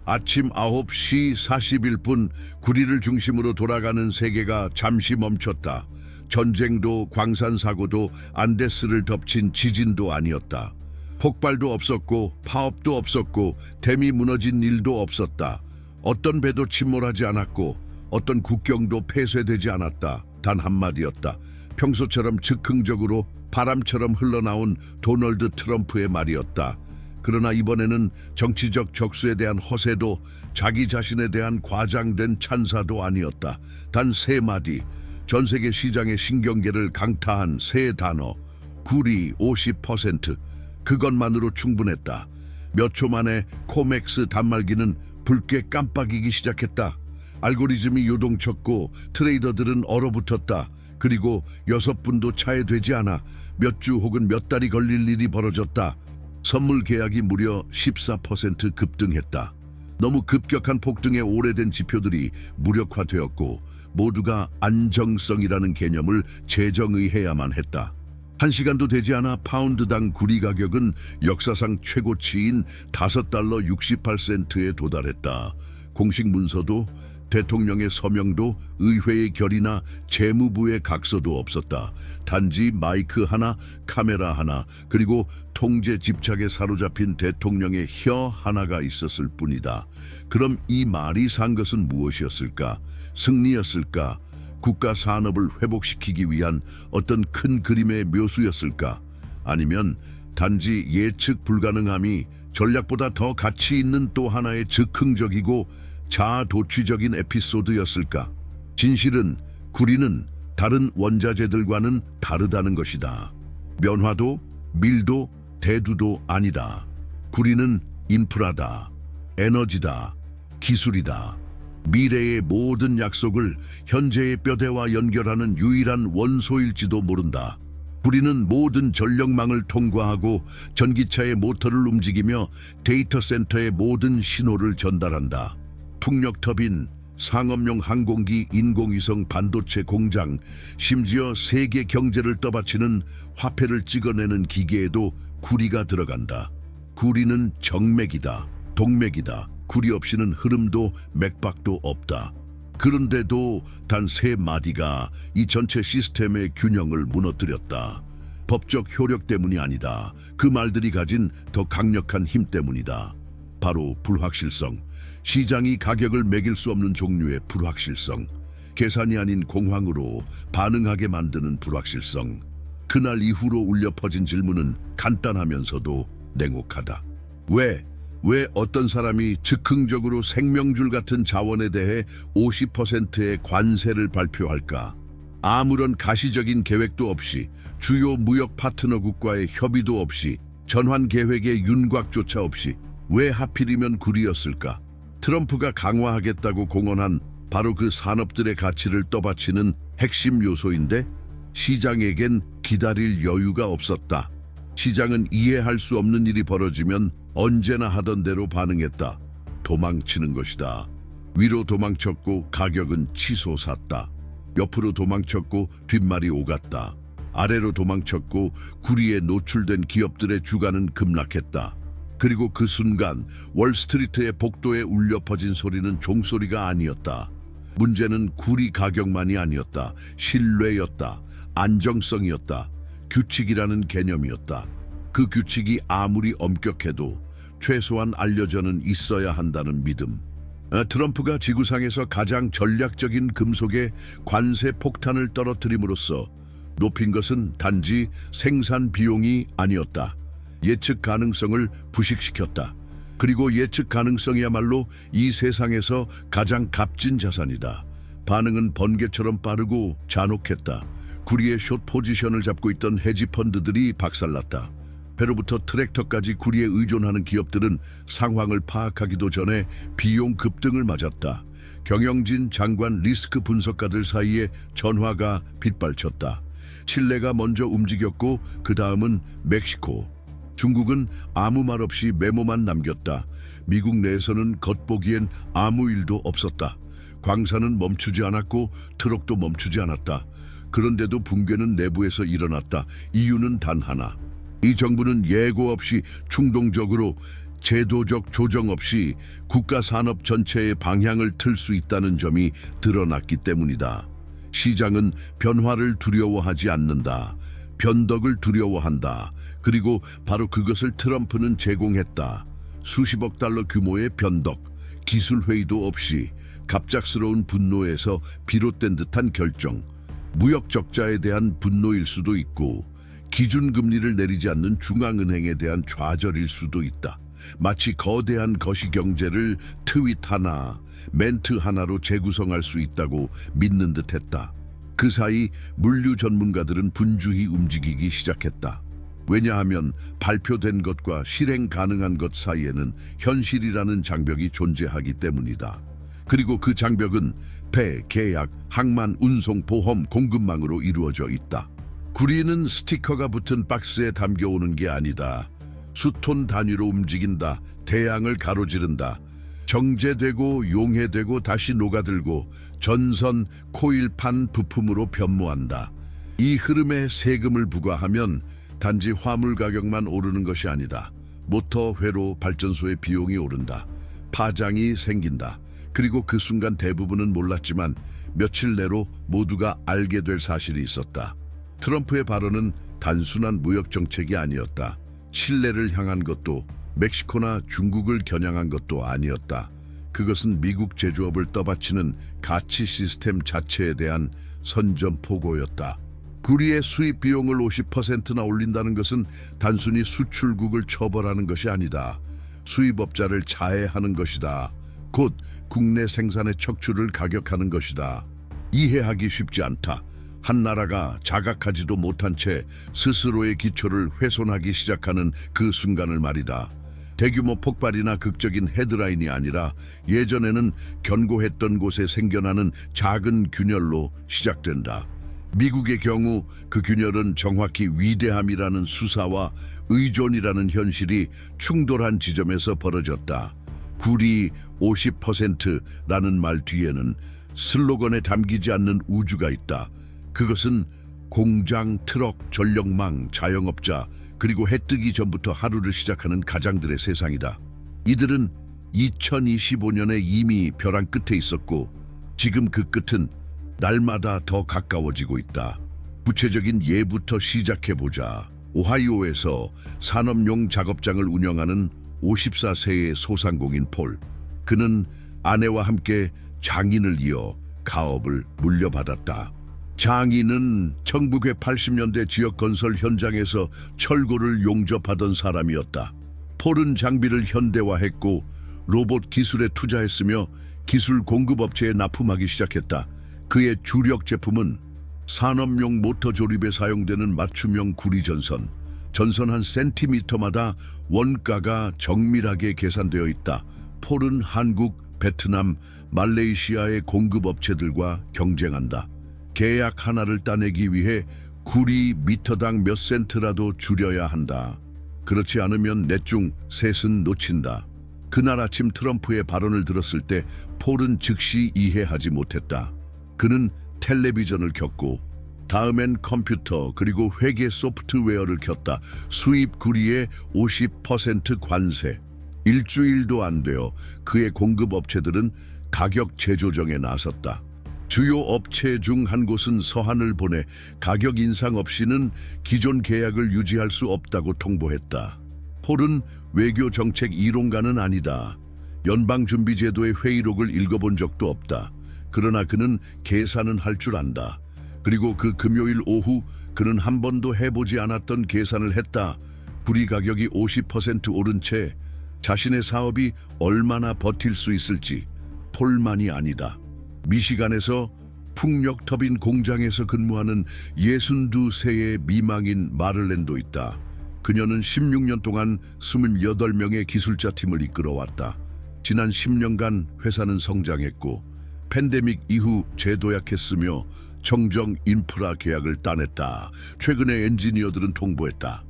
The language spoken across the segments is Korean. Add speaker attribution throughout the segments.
Speaker 1: 아침 9시 41분 구리를 중심으로 돌아가는 세계가 잠시 멈췄다. 전쟁도 광산사고도 안데스를 덮친 지진도 아니었다. 폭발도 없었고 파업도 없었고 댐이 무너진 일도 없었다. 어떤 배도 침몰하지 않았고 어떤 국경도 폐쇄되지 않았다. 단 한마디였다. 평소처럼 즉흥적으로 바람처럼 흘러나온 도널드 트럼프의 말이었다. 그러나 이번에는 정치적 적수에 대한 허세도 자기 자신에 대한 과장된 찬사도 아니었다. 단 세 마디, 전 세계 시장의 신경계를 강타한 세 단어, 구리 50%, 그것만으로 충분했다. 몇 초 만에 코맥스 단말기는 붉게 깜빡이기 시작했다. 알고리즘이 요동쳤고 트레이더들은 얼어붙었다. 그리고 6분도 차에 되지 않아 몇 주 혹은 몇 달이 걸릴 일이 벌어졌다. 선물 계약이 무려 14% 급등했다. 너무 급격한 폭등의 오래된 지표들이 무력화되었고 모두가 안정성이라는 개념을 재정의해야만 했다. 1시간도 되지 않아 파운드당 구리 가격은 역사상 최고치인 $5 68센트에 도달했다. 공식 문서도 대통령의 서명도 의회의 결의나 재무부의 각서도 없었다. 단지 마이크 하나, 카메라 하나, 그리고 통제 집착에 사로잡힌 대통령의 혀 하나가 있었을 뿐이다. 그럼 이 말이 산 것은 무엇이었을까? 승리였을까? 국가 산업을 회복시키기 위한 어떤 큰 그림의 묘수였을까? 아니면 단지 예측 불가능함이 전략보다 더 가치 있는 또 하나의 즉흥적이고 자아도취적인 에피소드였을까? 진실은 구리는 다른 원자재들과는 다르다는 것이다. 면화도, 밀도, 대두도 아니다. 구리는 인프라다, 에너지다, 기술이다. 미래의 모든 약속을 현재의 뼈대와 연결하는 유일한 원소일지도 모른다. 구리는 모든 전력망을 통과하고 전기차의 모터를 움직이며 데이터 센터의 모든 신호를 전달한다. 풍력 터빈, 상업용 항공기, 인공위성, 반도체 공장, 심지어 세계 경제를 떠받치는 화폐를 찍어내는 기계에도 구리가 들어간다. 구리는 정맥이다, 동맥이다. 구리 없이는 흐름도 맥박도 없다. 그런데도 단 세 마디가 이 전체 시스템의 균형을 무너뜨렸다. 법적 효력 때문이 아니다. 그 말들이 가진 더 강력한 힘 때문이다. 바로 불확실성. 시장이 가격을 매길 수 없는 종류의 불확실성. 계산이 아닌 공황으로 반응하게 만드는 불확실성. 그날 이후로 울려 퍼진 질문은 간단하면서도 냉혹하다. 왜 어떤 사람이 즉흥적으로 생명줄 같은 자원에 대해 50%의 관세를 발표할까? 아무런 가시적인 계획도 없이, 주요 무역 파트너국과의 협의도 없이, 전환 계획의 윤곽조차 없이 왜 하필이면 구리였을까? 트럼프가 강화하겠다고 공언한 바로 그 산업들의 가치를 떠받치는 핵심 요소인데 시장에겐 기다릴 여유가 없었다. 시장은 이해할 수 없는 일이 벌어지면 언제나 하던 대로 반응했다. 도망치는 것이다. 위로 도망쳤고 가격은 치솟았다. 옆으로 도망쳤고 뒷말이 오갔다. 아래로 도망쳤고 구리에 노출된 기업들의 주가는 급락했다. 그리고 그 순간 월스트리트의 복도에 울려 퍼진 소리는 종소리가 아니었다. 문제는 구리 가격만이 아니었다. 신뢰였다. 안정성이었다. 규칙이라는 개념이었다. 그 규칙이 아무리 엄격해도 최소한 알려져는 있어야 한다는 믿음. 트럼프가 지구상에서 가장 전략적인 금속의 관세 폭탄을 떨어뜨림으로써 높인 것은 단지 생산 비용이 아니었다. 예측 가능성을 부식시켰다. 그리고 예측 가능성이야말로 이 세상에서 가장 값진 자산이다. 반응은 번개처럼 빠르고 잔혹했다. 구리의 숏 포지션을 잡고 있던 헤지펀드들이 박살났다. 배로부터 트랙터까지 구리에 의존하는 기업들은 상황을 파악하기도 전에 비용 급등을 맞았다. 경영진, 장관, 리스크 분석가들 사이에 전화가 빗발쳤다. 칠레가 먼저 움직였고 그 다음은 멕시코. 중국은 아무 말 없이 메모만 남겼다. 미국 내에서는 겉보기엔 아무 일도 없었다. 광산은 멈추지 않았고 트럭도 멈추지 않았다. 그런데도 붕괴는 내부에서 일어났다. 이유는 단 하나. 이 정부는 예고 없이 충동적으로 제도적 조정 없이 국가 산업 전체의 방향을 틀 수 있다는 점이 드러났기 때문이다. 시장은 변화를 두려워하지 않는다. 변덕을 두려워한다. 그리고 바로 그것을 트럼프는 제공했다. 수십억 달러 규모의 변덕, 기술 회의도 없이 갑작스러운 분노에서 비롯된 듯한 결정, 무역 적자에 대한 분노일 수도 있고 기준금리를 내리지 않는 중앙은행에 대한 좌절일 수도 있다. 마치 거대한 거시경제를 트윗 하나, 멘트 하나로 재구성할 수 있다고 믿는 듯했다. 그 사이 물류 전문가들은 분주히 움직이기 시작했다. 왜냐하면 발표된 것과 실행 가능한 것 사이에는 현실이라는 장벽이 존재하기 때문이다. 그리고 그 장벽은 배, 계약, 항만, 운송, 보험, 공급망으로 이루어져 있다. 구리는 스티커가 붙은 박스에 담겨오는 게 아니다. 수톤 단위로 움직인다. 태양을 가로지른다. 정제되고 용해되고 다시 녹아들고 전선, 코일판, 부품으로 변모한다. 이 흐름에 세금을 부과하면 단지 화물 가격만 오르는 것이 아니다. 모터, 회로, 발전소의 비용이 오른다. 파장이 생긴다. 그리고 그 순간 대부분은 몰랐지만 며칠 내로 모두가 알게 될 사실이 있었다. 트럼프의 발언은 단순한 무역 정책이 아니었다. 칠레를 향한 것도 멕시코나 중국을 겨냥한 것도 아니었다. 그것은 미국 제조업을 떠받치는 가치 시스템 자체에 대한 선전포고였다. 구리의 수입 비용을 50%나 올린다는 것은 단순히 수출국을 처벌하는 것이 아니다. 수입업자를 자해하는 것이다. 곧 국내 생산의 척추를 가격하는 것이다. 이해하기 쉽지 않다. 한 나라가 자각하지도 못한 채 스스로의 기초를 훼손하기 시작하는 그 순간을 말이다. 대규모 폭발이나 극적인 헤드라인이 아니라 예전에는 견고했던 곳에 생겨나는 작은 균열로 시작된다. 미국의 경우 그 균열은 정확히 위대함이라는 수사와 의존이라는 현실이 충돌한 지점에서 벌어졌다. 구리 50%라는 말 뒤에는 슬로건에 담기지 않는 우주가 있다. 그것은 공장, 트럭, 전력망, 자영업자, 그리고 해 뜨기 전부터 하루를 시작하는 가장들의 세상이다. 이들은 2025년에 이미 벼랑 끝에 있었고 지금 그 끝은 날마다 더 가까워지고 있다. 구체적인 예부터 시작해보자. 오하이오에서 산업용 작업장을 운영하는 54세의 소상공인 폴. 그는 아내와 함께 장인을 이어 가업을 물려받았다. 장인은 1980년대 지역 건설 현장에서 철골을 용접하던 사람이었다. 폴은 장비를 현대화했고 로봇 기술에 투자했으며 기술 공급업체에 납품하기 시작했다. 그의 주력 제품은 산업용 모터 조립에 사용되는 맞춤형 구리 전선. 전선 한 센티미터마다 원가가 정밀하게 계산되어 있다. 폴은 한국, 베트남, 말레이시아의 공급업체들과 경쟁한다. 계약 하나를 따내기 위해 구리 미터당 몇 센트라도 줄여야 한다. 그렇지 않으면 넷 중 셋은 놓친다. 그날 아침 트럼프의 발언을 들었을 때 폴은 즉시 이해하지 못했다. 그는 텔레비전을 켰고 다음엔 컴퓨터 그리고 회계 소프트웨어를 켰다. 수입 구리의 50% 관세. 일주일도 안 되어 그의 공급업체들은 가격 재조정에 나섰다. 주요 업체 중 한 곳은 서한을 보내 가격 인상 없이는 기존 계약을 유지할 수 없다고 통보했다. 폴은 외교 정책 이론가는 아니다. 연방준비제도의 회의록을 읽어본 적도 없다. 그러나 그는 계산은 할 줄 안다. 그리고 그 금요일 오후 그는 한 번도 해보지 않았던 계산을 했다. 구리 가격이 50% 오른 채 자신의 사업이 얼마나 버틸 수 있을지. 폴만이 아니다. 미시간에서 풍력 터빈 공장에서 근무하는 62세의 미망인 마를렌도 있다. 그녀는 16년 동안 28명의 기술자 팀을 이끌어왔다. 지난 10년간 회사는 성장했고 팬데믹 이후 재도약했으며 정정 인프라 계약을 따냈다. 최근에 엔지니어들은 통보했다.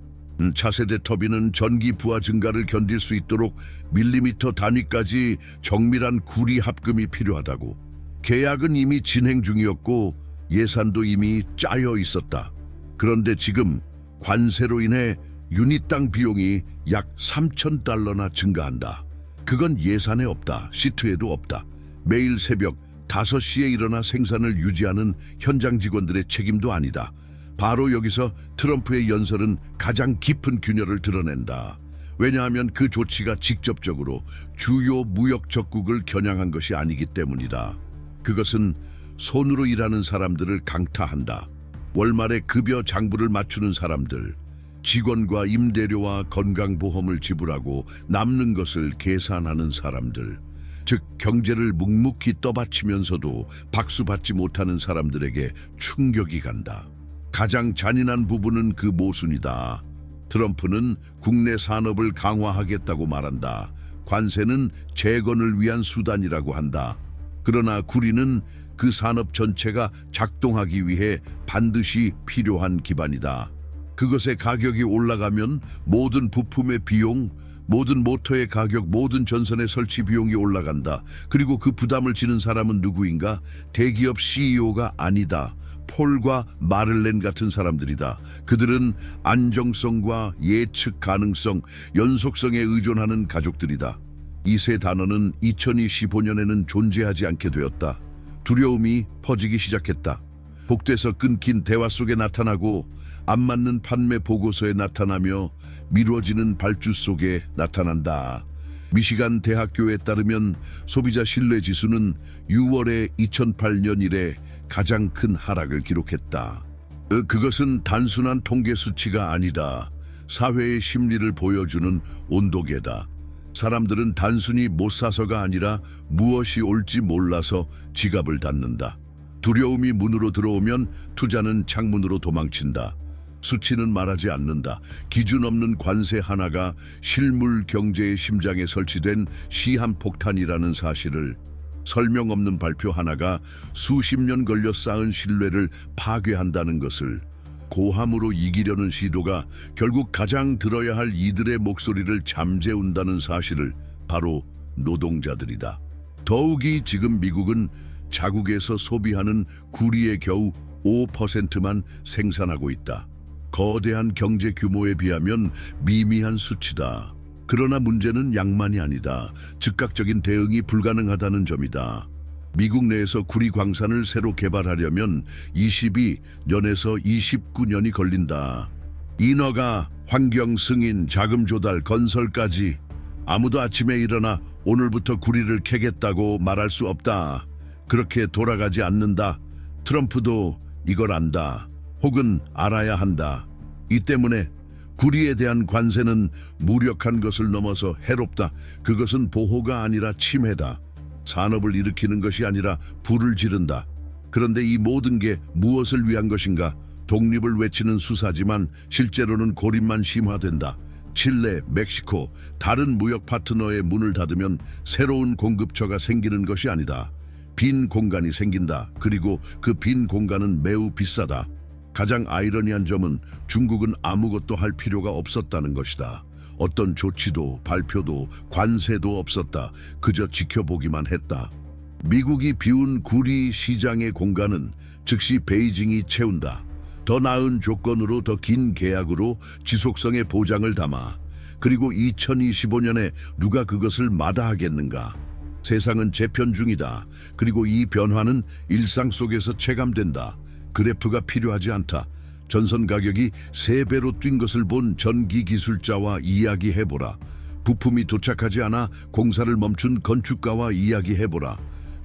Speaker 1: 차세대 터빈은 전기 부하 증가를 견딜 수 있도록 밀리미터 단위까지 정밀한 구리 합금이 필요하다고. 계약은 이미 진행 중이었고 예산도 이미 짜여 있었다. 그런데 지금 관세로 인해 유닛당 비용이 약 3,000달러나 증가한다. 그건 예산에 없다. 시트에도 없다. 매일 새벽 5시에 일어나 생산을 유지하는 현장 직원들의 책임도 아니다. 바로 여기서 트럼프의 연설은 가장 깊은 균열을 드러낸다. 왜냐하면 그 조치가 직접적으로 주요 무역 적국을 겨냥한 것이 아니기 때문이다. 그것은 손으로 일하는 사람들을 강타한다. 월말에 급여 장부를 맞추는 사람들, 직원과 임대료와 건강보험을 지불하고 남는 것을 계산하는 사람들, 즉 경제를 묵묵히 떠받치면서도 박수받지 못하는 사람들에게 충격이 간다. 가장 잔인한 부분은 그 모순이다. 트럼프는 국내 산업을 강화하겠다고 말한다. 관세는 재건을 위한 수단이라고 한다. 그러나 구리는 그 산업 전체가 작동하기 위해 반드시 필요한 기반이다. 그것의 가격이 올라가면 모든 부품의 비용, 모든 모터의 가격, 모든 전선의 설치 비용이 올라간다. 그리고 그 부담을 지는 사람은 누구인가? 대기업 CEO가 아니다. 폴과 마를렌 같은 사람들이다. 그들은 안정성과 예측 가능성, 연속성에 의존하는 가족들이다. 이 세 단어는 2025년에는 존재하지 않게 되었다. 두려움이 퍼지기 시작했다. 복돼서 끊긴 대화 속에 나타나고 안 맞는 판매 보고서에 나타나며 미뤄지는 발주 속에 나타난다. 미시간 대학교에 따르면 소비자 신뢰 지수는 6월에 2008년 이래 가장 큰 하락을 기록했다. 그것은 단순한 통계 수치가 아니다. 사회의 심리를 보여주는 온도계다. 사람들은 단순히 못 사서가 아니라 무엇이 올지 몰라서 지갑을 닫는다. 두려움이 문으로 들어오면 투자는 창문으로 도망친다. 수치는 말하지 않는다. 기준 없는 관세 하나가 실물 경제의 심장에 설치된 시한폭탄이라는 사실을, 설명 없는 발표 하나가 수십 년 걸려 쌓은 신뢰를 파괴한다는 것을, 고함으로 이기려는 시도가 결국 가장 들어야 할 이들의 목소리를 잠재운다는 사실을, 바로 노동자들이다. 더욱이 지금 미국은 자국에서 소비하는 구리의 겨우 5%만 생산하고 있다. 거대한 경제 규모에 비하면 미미한 수치다. 그러나 문제는 양만이 아니다. 즉각적인 대응이 불가능하다는 점이다. 미국 내에서 구리 광산을 새로 개발하려면 22년에서 29년이 걸린다. 인허가, 환경 승인, 자금 조달, 건설까지 아무도 아침에 일어나 오늘부터 구리를 캐겠다고 말할 수 없다. 그렇게 돌아가지 않는다. 트럼프도 이걸 안다. 혹은 알아야 한다. 이 때문에 구리에 대한 관세는 무력한 것을 넘어서 해롭다. 그것은 보호가 아니라 침해다. 산업을 일으키는 것이 아니라 불을 지른다. 그런데 이 모든 게 무엇을 위한 것인가? 독립을 외치는 수사지만 실제로는 고립만 심화된다. 칠레, 멕시코, 다른 무역 파트너의 문을 닫으면 새로운 공급처가 생기는 것이 아니다. 빈 공간이 생긴다. 그리고 그 빈 공간은 매우 비싸다. 가장 아이러니한 점은 중국은 아무것도 할 필요가 없었다는 것이다. 어떤 조치도 발표도 관세도 없었다. 그저 지켜보기만 했다. 미국이 비운 구리 시장의 공간은 즉시 베이징이 채운다. 더 나은 조건으로, 더 긴 계약으로 지속성의 보장을 담아. 그리고 2025년에 누가 그것을 마다하겠는가? 세상은 재편 중이다. 그리고 이 변화는 일상 속에서 체감된다. 그래프가 필요하지 않다. 전선 가격이 3배로 뛴 것을 본 전기 기술자와 이야기해보라. 부품이 도착하지 않아 공사를 멈춘 건축가와 이야기해보라.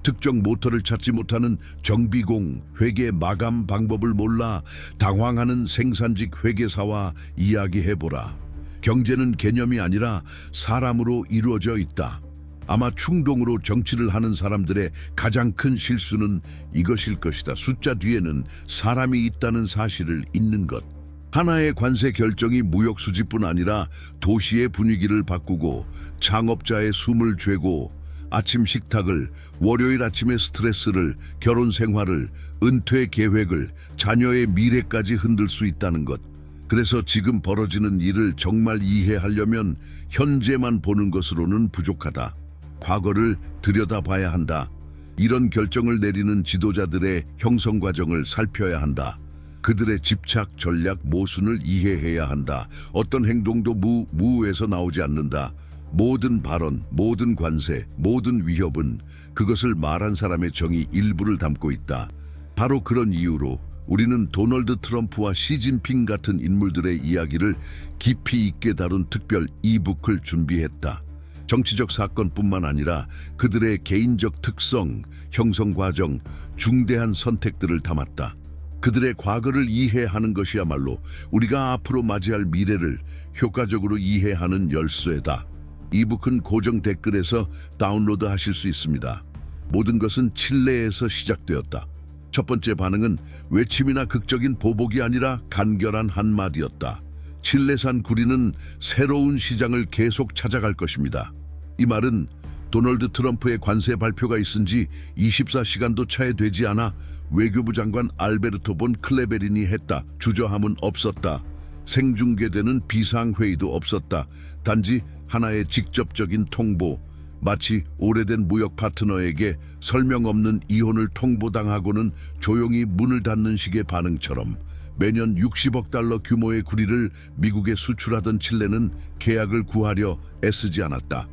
Speaker 1: 특정 모터를 찾지 못하는 정비공, 회계 마감 방법을 몰라 당황하는 생산직 회계사와 이야기해보라. 경제는 개념이 아니라 사람으로 이루어져 있다. 아마 충동으로 정치를 하는 사람들의 가장 큰 실수는 이것일 것이다. 숫자 뒤에는 사람이 있다는 사실을 잊는 것. 하나의 관세 결정이 무역 수지뿐 아니라 도시의 분위기를 바꾸고 창업자의 숨을 죄고 아침 식탁을, 월요일 아침의 스트레스를, 결혼 생활을, 은퇴 계획을, 자녀의 미래까지 흔들 수 있다는 것. 그래서 지금 벌어지는 일을 정말 이해하려면 현재만 보는 것으로는 부족하다. 과거를 들여다봐야 한다. 이런 결정을 내리는 지도자들의 형성 과정을 살펴야 한다. 그들의 집착, 전략, 모순을 이해해야 한다. 어떤 행동도 무에서 나오지 않는다. 모든 발언, 모든 관세, 모든 위협은 그것을 말한 사람의 정의 일부를 담고 있다. 바로 그런 이유로 우리는 도널드 트럼프와 시진핑 같은 인물들의 이야기를 깊이 있게 다룬 특별 이북을 준비했다. 정치적 사건뿐만 아니라 그들의 개인적 특성, 형성 과정, 중대한 선택들을 담았다. 그들의 과거를 이해하는 것이야말로 우리가 앞으로 맞이할 미래를 효과적으로 이해하는 열쇠다. 이북은 고정 댓글에서 다운로드 하실 수 있습니다. 모든 것은 칠레에서 시작되었다. 첫 번째 반응은 외침이나 극적인 보복이 아니라 간결한 한마디였다. 칠레산 구리는 새로운 시장을 계속 찾아갈 것입니다. 이 말은 도널드 트럼프의 관세 발표가 있은 지 24시간도 차에 되지 않아 외교부 장관 알베르토 본 클레베린이 했다. 주저함은 없었다. 생중계되는 비상회의도 없었다. 단지 하나의 직접적인 통보, 마치 오래된 무역 파트너에게 설명 없는 이혼을 통보당하고는 조용히 문을 닫는 식의 반응처럼 매년 60억 달러 규모의 구리를 미국에 수출하던 칠레는 계약을 구하려 애쓰지 않았다.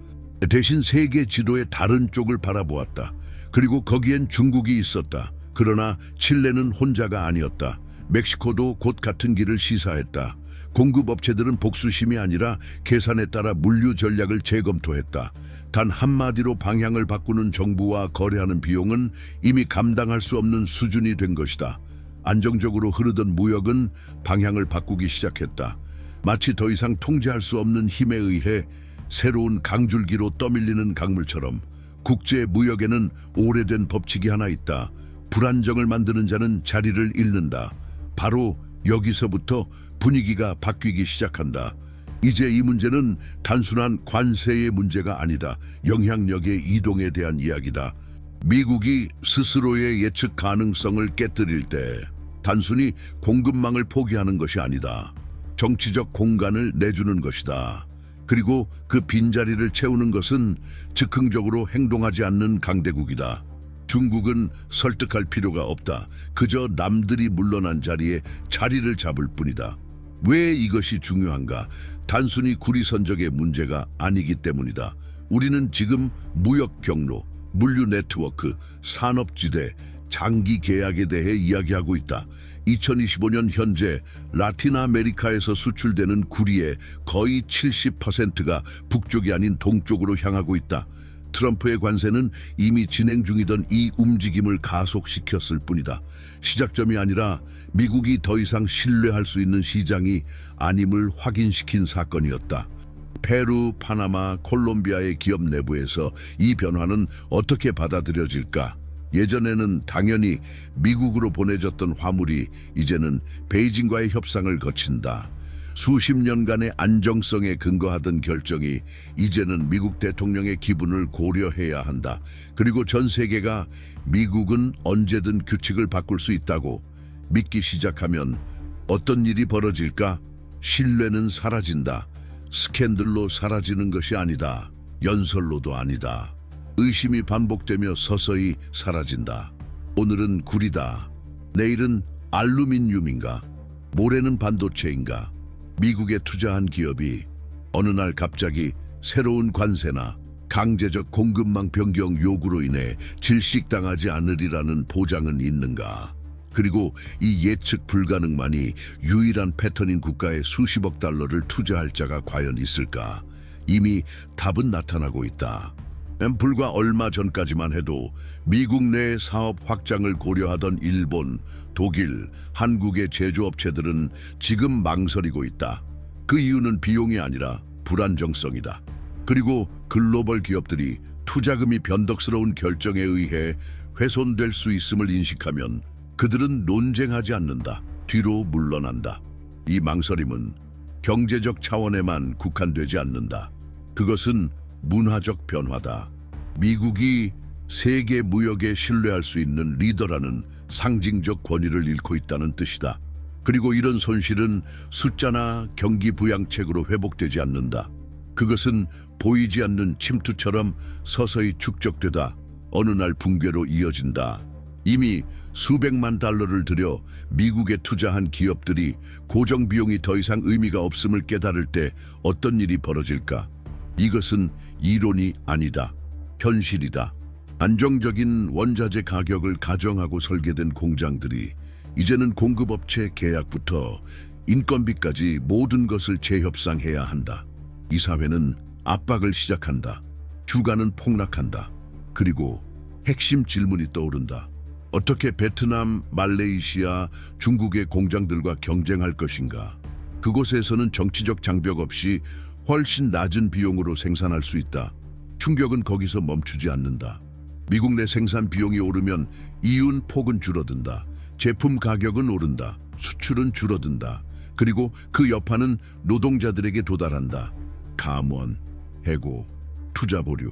Speaker 1: 대신 세계 지도의 다른 쪽을 바라보았다. 그리고 거기엔 중국이 있었다. 그러나 칠레는 혼자가 아니었다. 멕시코도 곧 같은 길을 시사했다. 공급업체들은 복수심이 아니라 계산에 따라 물류 전략을 재검토했다. 단 한마디로 방향을 바꾸는 정부와 거래하는 비용은 이미 감당할 수 없는 수준이 된 것이다. 안정적으로 흐르던 무역은 방향을 바꾸기 시작했다. 마치 더 이상 통제할 수 없는 힘에 의해 새로운 강줄기로 떠밀리는 강물처럼 국제 무역에는 오래된 법칙이 하나 있다. 불안정을 만드는 자는 자리를 잃는다. 바로 여기서부터 분위기가 바뀌기 시작한다. 이제 이 문제는 단순한 관세의 문제가 아니다. 영향력의 이동에 대한 이야기다. 미국이 스스로의 예측 가능성을 깨뜨릴 때 단순히 공급망을 포기하는 것이 아니다. 정치적 공간을 내주는 것이다. 그리고 그 빈자리를 채우는 것은 즉흥적으로 행동하지 않는 강대국이다. 중국은 설득할 필요가 없다. 그저 남들이 물러난 자리에 자리를 잡을 뿐이다. 왜 이것이 중요한가? 단순히 구리 선적의 문제가 아니기 때문이다. 우리는 지금 무역 경로, 물류 네트워크, 산업지대, 장기 계약에 대해 이야기하고 있다. 2025년 현재 라틴 아메리카에서 수출되는 구리의 거의 70%가 북쪽이 아닌 동쪽으로 향하고 있다. 트럼프의 관세는 이미 진행 중이던 이 움직임을 가속시켰을 뿐이다. 시작점이 아니라 미국이 더 이상 신뢰할 수 있는 시장이 아님을 확인시킨 사건이었다. 페루, 파나마, 콜롬비아의 기업 내부에서 이 변화는 어떻게 받아들여질까? 예전에는 당연히 미국으로 보내졌던 화물이 이제는 베이징과의 협상을 거친다. 수십 년간의 안정성에 근거하던 결정이 이제는 미국 대통령의 기분을 고려해야 한다. 그리고 전 세계가 미국은 언제든 규칙을 바꿀 수 있다고 믿기 시작하면 어떤 일이 벌어질까? 신뢰는 사라진다. 스캔들로 사라지는 것이 아니다. 연설로도 아니다. 의심이 반복되며 서서히 사라진다. 오늘은 구리다. 내일은 알루미늄인가? 모레는 반도체인가? 미국에 투자한 기업이 어느 날 갑자기 새로운 관세나 강제적 공급망 변경 요구로 인해 질식당하지 않으리라는 보장은 있는가? 그리고 이 예측 불가능만이 유일한 패턴인 국가에 수십억 달러를 투자할 자가 과연 있을까? 이미 답은 나타나고 있다. 불과 얼마 전까지만 해도 미국 내 사업 확장을 고려하던 일본, 독일, 한국의 제조업체들은 지금 망설이고 있다. 그 이유는 비용이 아니라 불안정성이다. 그리고 글로벌 기업들이 투자금이 변덕스러운 결정에 의해 훼손될 수 있음을 인식하면 그들은 논쟁하지 않는다. 뒤로 물러난다. 이 망설임은 경제적 차원에만 국한되지 않는다. 그것은 문화적 변화다. 미국이 세계 무역에 신뢰할 수 있는 리더라는 상징적 권위를 잃고 있다는 뜻이다. 그리고 이런 손실은 숫자나 경기 부양책으로 회복되지 않는다. 그것은 보이지 않는 침투처럼 서서히 축적되다 어느 날 붕괴로 이어진다. 이미 수백만 달러를 들여 미국에 투자한 기업들이 고정 비용이 더 이상 의미가 없음을 깨달을 때 어떤 일이 벌어질까? 이것은 이론이 아니다. 현실이다. 안정적인 원자재 가격을 가정하고 설계된 공장들이 이제는 공급업체 계약부터 인건비까지 모든 것을 재협상해야 한다. 이 사회는 압박을 시작한다. 주가는 폭락한다. 그리고 핵심 질문이 떠오른다. 어떻게 베트남, 말레이시아, 중국의 공장들과 경쟁할 것인가? 그곳에서는 정치적 장벽 없이 훨씬 낮은 비용으로 생산할 수 있다. 충격은 거기서 멈추지 않는다. 미국 내 생산 비용이 오르면 이윤 폭은 줄어든다. 제품 가격은 오른다. 수출은 줄어든다. 그리고 그 여파는 노동자들에게 도달한다. 감원, 해고, 투자 보류.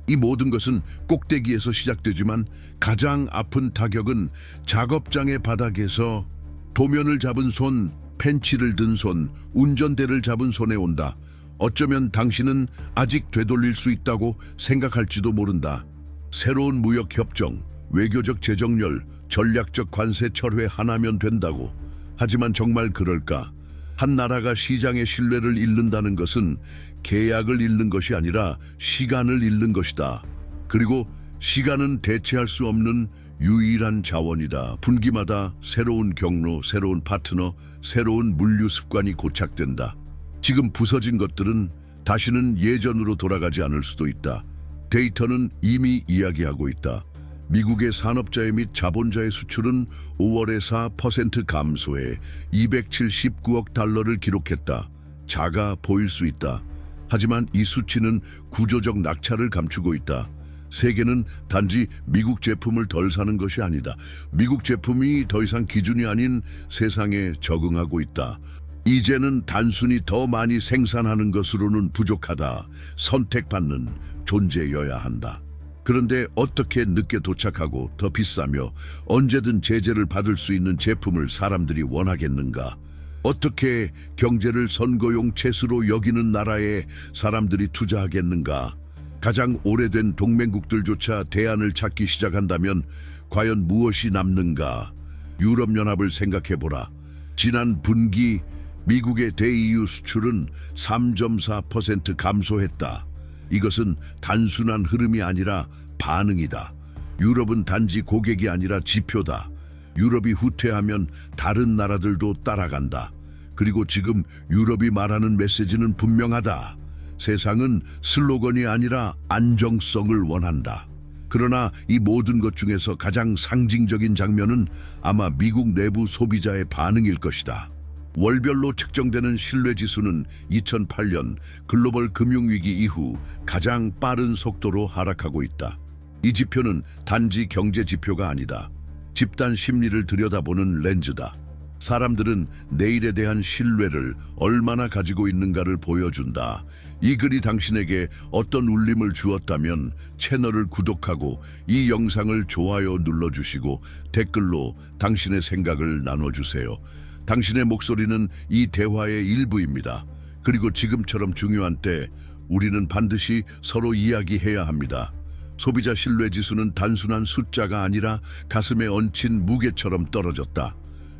Speaker 1: 이 모든 것은 꼭대기에서 시작되지만 가장 아픈 타격은 작업장의 바닥에서 도면을 잡은 손, 펜치를 든 손, 운전대를 잡은 손에 온다. 어쩌면 당신은 아직 되돌릴 수 있다고 생각할지도 모른다. 새로운 무역협정, 외교적 재정렬, 전략적 관세 철회 하나면 된다고. 하지만 정말 그럴까? 한 나라가 시장의 신뢰를 잃는다는 것은 계약을 잃는 것이 아니라 시간을 잃는 것이다. 그리고 시간은 대체할 수 없는 유일한 자원이다. 분기마다 새로운 경로, 새로운 파트너, 새로운 물류 습관이 고착된다. 지금 부서진 것들은 다시는 예전으로 돌아가지 않을 수도 있다. 데이터는 이미 이야기하고 있다. 미국의 산업자의 및 자본자의 수출은 5월에 4% 감소해 279억 달러를 기록했다. 작아 보일 수 있다. 하지만 이 수치는 구조적 낙차를 감추고 있다. 세계는 단지 미국 제품을 덜 사는 것이 아니다. 미국 제품이 더 이상 기준이 아닌 세상에 적응하고 있다. 이제는 단순히 더 많이 생산하는 것으로는 부족하다. 선택받는 존재여야 한다. 그런데 어떻게 늦게 도착하고 더 비싸며 언제든 제재를 받을 수 있는 제품을 사람들이 원하겠는가? 어떻게 경제를 선거용 채수로 여기는 나라에 사람들이 투자하겠는가? 가장 오래된 동맹국들조차 대안을 찾기 시작한다면 과연 무엇이 남는가? 유럽연합을 생각해보라. 지난 분기 미국의 대EU 수출은 3.4% 감소했다. 이것은 단순한 흐름이 아니라 반응이다. 유럽은 단지 고객이 아니라 지표다. 유럽이 후퇴하면 다른 나라들도 따라간다. 그리고 지금 유럽이 말하는 메시지는 분명하다. 세상은 슬로건이 아니라 안정성을 원한다. 그러나 이 모든 것 중에서 가장 상징적인 장면은 아마 미국 내부 소비자의 반응일 것이다. 월별로 측정되는 신뢰지수는 2008년 글로벌 금융위기 이후 가장 빠른 속도로 하락하고 있다. 이 지표는 단지 경제 지표가 아니다. 집단 심리를 들여다보는 렌즈다. 사람들은 내일에 대한 신뢰를 얼마나 가지고 있는가를 보여준다. 이 글이 당신에게 어떤 울림을 주었다면 채널을 구독하고 이 영상을 좋아요 눌러주시고 댓글로 당신의 생각을 나눠주세요. 당신의 목소리는 이 대화의 일부입니다. 그리고 지금처럼 중요한 때 우리는 반드시 서로 이야기해야 합니다. 소비자 신뢰지수는 단순한 숫자가 아니라 가슴에 얹힌 무게처럼 떨어졌다.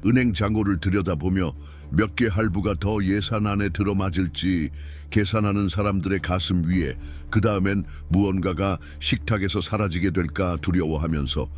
Speaker 1: 은행 잔고를 들여다보며 몇 개 할부가 더 예산안에 들어맞을지 계산하는 사람들의 가슴 위에, 그 다음엔 무언가가 식탁에서 사라지게 될까 두려워하면서,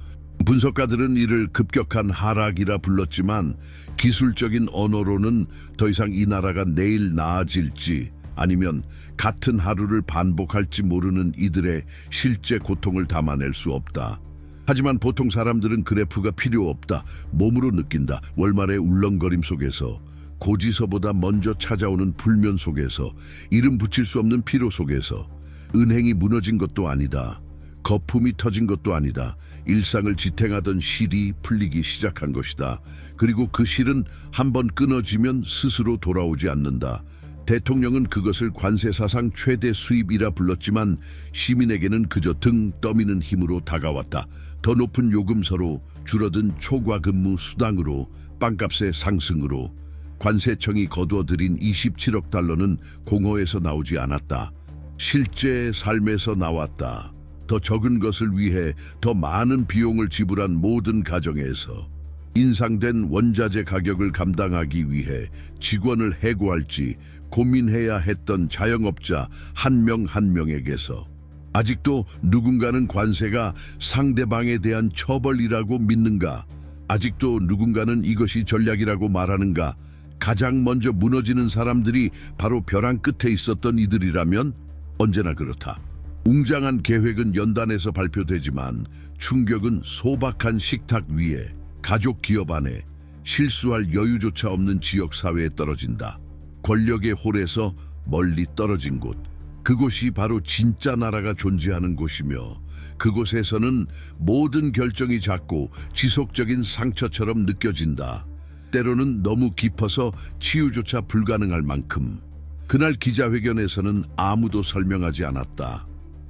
Speaker 1: 분석가들은 이를 급격한 하락이라 불렀지만 기술적인 언어로는 더 이상 이 나라가 내일 나아질지 아니면 같은 하루를 반복할지 모르는 이들의 실제 고통을 담아낼 수 없다. 하지만 보통 사람들은 그래프가 필요 없다. 몸으로 느낀다. 월말의 울렁거림 속에서, 고지서보다 먼저 찾아오는 불면 속에서, 이름 붙일 수 없는 피로 속에서. 은행이 무너진 것도 아니다. 거품이 터진 것도 아니다. 일상을 지탱하던 실이 풀리기 시작한 것이다. 그리고 그 실은 한번 끊어지면 스스로 돌아오지 않는다. 대통령은 그것을 관세 사상 최대 수입이라 불렀지만 시민에게는 그저 등 떠미는 힘으로 다가왔다. 더 높은 요금서로, 줄어든 초과 근무 수당으로, 빵값의 상승으로. 관세청이 거두어들인 27억 달러는 공허에서 나오지 않았다. 실제 삶에서 나왔다. 더 적은 것을 위해 더 많은 비용을 지불한 모든 가정에서 인상된 원자재 가격을 감당하기 위해 직원을 해고할지 고민해야 했던 자영업자 한 명 한 명에게서 아직도 누군가는 관세가 상대방에 대한 처벌이라고 믿는가? 아직도 누군가는 이것이 전략이라고 말하는가? 가장 먼저 무너지는 사람들이 바로 벼랑 끝에 있었던 이들이라면 언제나 그렇다. 웅장한 계획은 연단에서 발표되지만 충격은 소박한 식탁 위에 가족 기업 안에 실수할 여유조차 없는 지역 사회에 떨어진다. 권력의 홀에서 멀리 떨어진 곳. 그곳이 바로 진짜 나라가 존재하는 곳이며 그곳에서는 모든 결정이 작고 지속적인 상처처럼 느껴진다. 때로는 너무 깊어서 치유조차 불가능할 만큼. 그날 기자회견에서는 아무도 설명하지 않았다.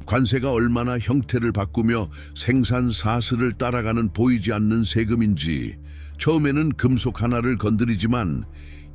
Speaker 1: 관세가 얼마나 형태를 바꾸며 생산 사슬을 따라가는 보이지 않는 세금인지, 처음에는 금속 하나를 건드리지만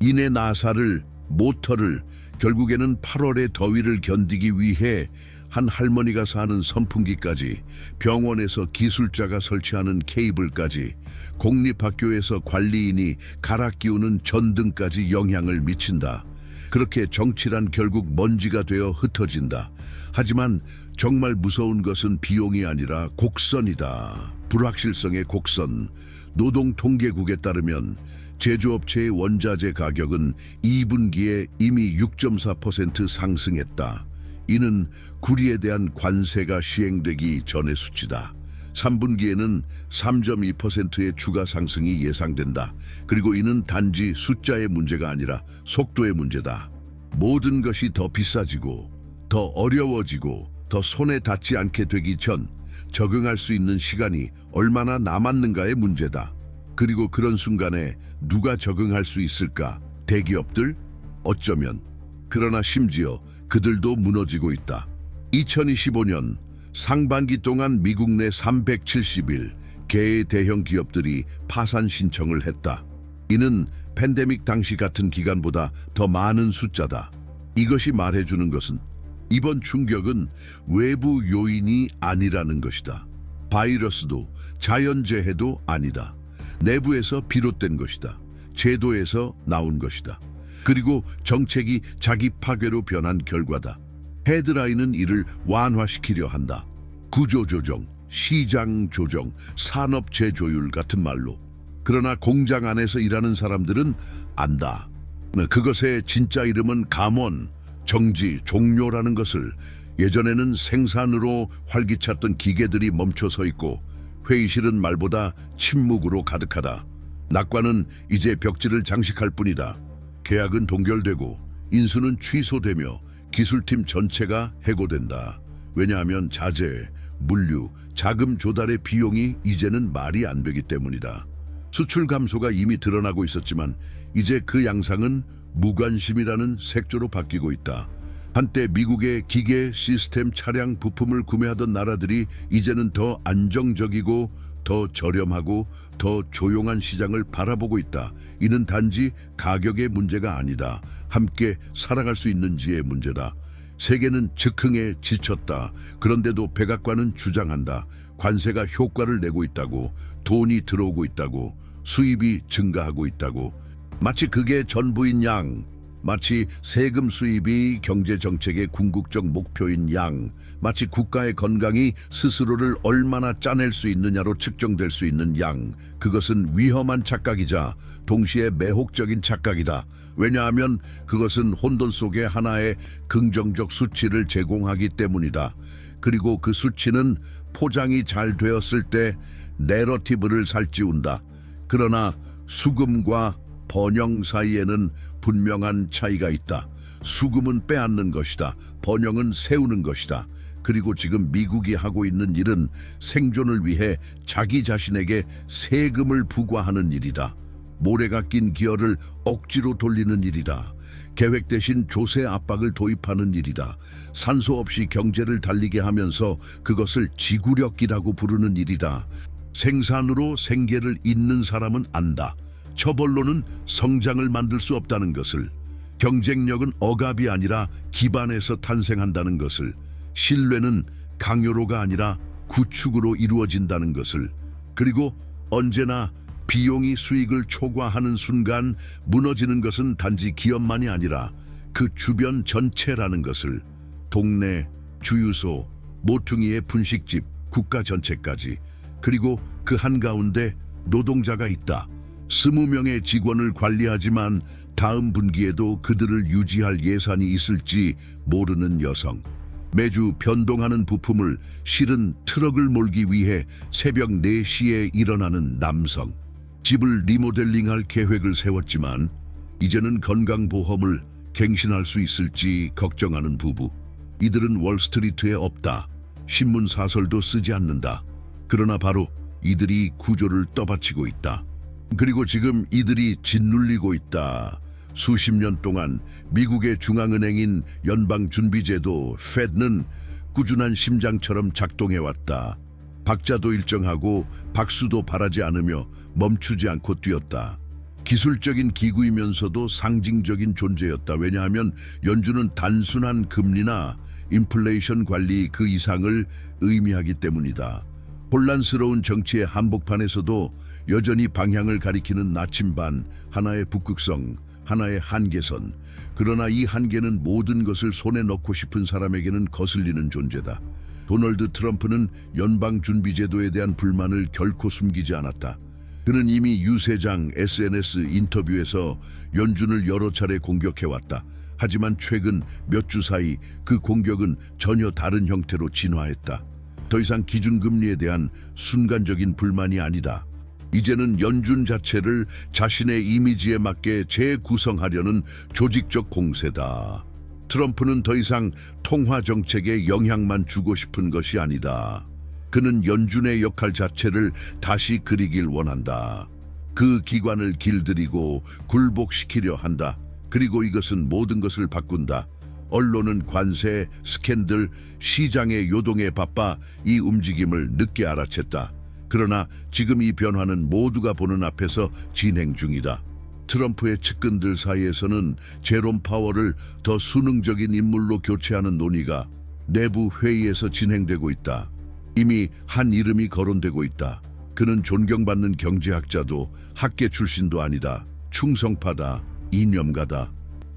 Speaker 1: 인해 나사를, 모터를, 결국에는 8월의 더위를 견디기 위해 한 할머니가 사는 선풍기까지, 병원에서 기술자가 설치하는 케이블까지, 공립학교에서 관리인이 갈아 끼우는 전등까지 영향을 미친다. 그렇게 정치란 결국 먼지가 되어 흩어진다. 하지만 정말 무서운 것은 비용이 아니라 곡선이다. 불확실성의 곡선. 노동통계국에 따르면 제조업체의 원자재 가격은 2분기에 이미 6.4% 상승했다. 이는 구리에 대한 관세가 시행되기 전의 수치다. 3분기에는 3.2%의 추가 상승이 예상된다. 그리고 이는 단지 숫자의 문제가 아니라 속도의 문제다. 모든 것이 더 비싸지고 더 어려워지고 더 손에 닿지 않게 되기 전 적응할 수 있는 시간이 얼마나 남았는가의 문제다. 그리고 그런 순간에 누가 적응할 수 있을까? 대기업들? 어쩌면. 그러나 심지어 그들도 무너지고 있다. 2025년 상반기 동안 미국 내 370일 개의 대형 기업들이 파산 신청을 했다. 이는 팬데믹 당시 같은 기간보다 더 많은 숫자다. 이것이 말해주는 것은 이번 충격은 외부 요인이 아니라는 것이다. 바이러스도 자연재해도 아니다. 내부에서 비롯된 것이다. 제도에서 나온 것이다. 그리고 정책이 자기 파괴로 변한 결과다. 헤드라인은 이를 완화시키려 한다. 구조조정, 시장조정, 산업재조율 같은 말로. 그러나 공장 안에서 일하는 사람들은 안다. 그것의 진짜 이름은 감원, 정지, 종료라는 것을. 예전에는 생산으로 활기찼던 기계들이 멈춰 서 있고 회의실은 말보다 침묵으로 가득하다. 낙관은 이제 벽지를 장식할 뿐이다. 계약은 동결되고 인수는 취소되며 기술팀 전체가 해고된다. 왜냐하면 자재, 물류, 자금 조달의 비용이 이제는 말이 안 되기 때문이다. 수출 감소가 이미 드러나고 있었지만 이제 그 양상은 무관심이라는 색조로 바뀌고 있다. 한때 미국의 기계, 시스템, 차량, 부품을 구매하던 나라들이 이제는 더 안정적이고 더 저렴하고 더 조용한 시장을 바라보고 있다. 이는 단지 가격의 문제가 아니다. 함께 살아갈 수 있는지의 문제다. 세계는 즉흥에 지쳤다. 그런데도 백악관은 주장한다. 관세가 효과를 내고 있다고, 돈이 들어오고 있다고, 수입이 증가하고 있다고. 마치 그게 전부인 양, 마치 세금 수입이 경제 정책의 궁극적 목표인 양, 마치 국가의 건강이 스스로를 얼마나 짜낼 수 있느냐로 측정될 수 있는 양. 그것은 위험한 착각이자 동시에 매혹적인 착각이다. 왜냐하면 그것은 혼돈 속에 하나의 긍정적 수치를 제공하기 때문이다. 그리고 그 수치는 포장이 잘 되었을 때 내러티브를 살찌운다. 그러나 수금과 번영 사이에는 분명한 차이가 있다. 수금은 빼앗는 것이다. 번영은 세우는 것이다. 그리고 지금 미국이 하고 있는 일은 생존을 위해 자기 자신에게 세금을 부과하는 일이다. 모래가 낀 기어를 억지로 돌리는 일이다. 계획 대신 조세 압박을 도입하는 일이다. 산소 없이 경제를 달리게 하면서 그것을 지구력이라고 부르는 일이다. 생산으로 생계를 잇는 사람은 안다. 처벌로는 성장을 만들 수 없다는 것을. 경쟁력은 억압이 아니라 기반에서 탄생한다는 것을. 신뢰는 강요로가 아니라 구축으로 이루어진다는 것을, 그리고 언제나 비용이 수익을 초과하는 순간 무너지는 것은 단지 기업만이 아니라 그 주변 전체라는 것을, 동네, 주유소, 모퉁이의 분식집, 국가 전체까지, 그리고 그 한가운데 노동자가 있다. 20명의 직원을 관리하지만 다음 분기에도 그들을 유지할 예산이 있을지 모르는 여성, 매주 변동하는 부품을 실은 트럭을 몰기 위해 새벽 4시에 일어나는 남성, 집을 리모델링할 계획을 세웠지만 이제는 건강보험을 갱신할 수 있을지 걱정하는 부부. 이들은 월스트리트에 없다. 신문 사설도 쓰지 않는다. 그러나 바로 이들이 구조를 떠받치고 있다. 그리고 지금 이들이 짓눌리고 있다. 수십 년 동안 미국의 중앙은행인 연방준비제도 FED는 꾸준한 심장처럼 작동해왔다. 박자도 일정하고 박수도 바라지 않으며 멈추지 않고 뛰었다. 기술적인 기구이면서도 상징적인 존재였다. 왜냐하면 연준은 단순한 금리나 인플레이션 관리 그 이상을 의미하기 때문이다. 혼란스러운 정치의 한복판에서도 여전히 방향을 가리키는 나침반, 하나의 북극성, 하나의 한계선. 그러나 이 한계는 모든 것을 손에 넣고 싶은 사람에게는 거슬리는 존재다. 도널드 트럼프는 연방준비제도에 대한 불만을 결코 숨기지 않았다. 그는 이미 유세장 SNS 인터뷰에서 연준을 여러 차례 공격해왔다. 하지만 최근 몇 주 사이 그 공격은 전혀 다른 형태로 진화했다. 더 이상 기준금리에 대한 순간적인 불만이 아니다. 이제는 연준 자체를 자신의 이미지에 맞게 재구성하려는 조직적 공세다. 트럼프는 더 이상 통화 정책에 영향만 주고 싶은 것이 아니다. 그는 연준의 역할 자체를 다시 그리길 원한다. 그 기관을 길들이고 굴복시키려 한다. 그리고 이것은 모든 것을 바꾼다. 언론은 관세, 스캔들, 시장의 요동에 바빠 이 움직임을 늦게 알아챘다. 그러나 지금 이 변화는 모두가 보는 앞에서 진행 중이다. 트럼프의 측근들 사이에서는 제롬 파월을 더 수능적인 인물로 교체하는 논의가 내부 회의에서 진행되고 있다. 이미 한 이름이 거론되고 있다. 그는 존경받는 경제학자도 학계 출신도 아니다. 충성파다. 이념가다.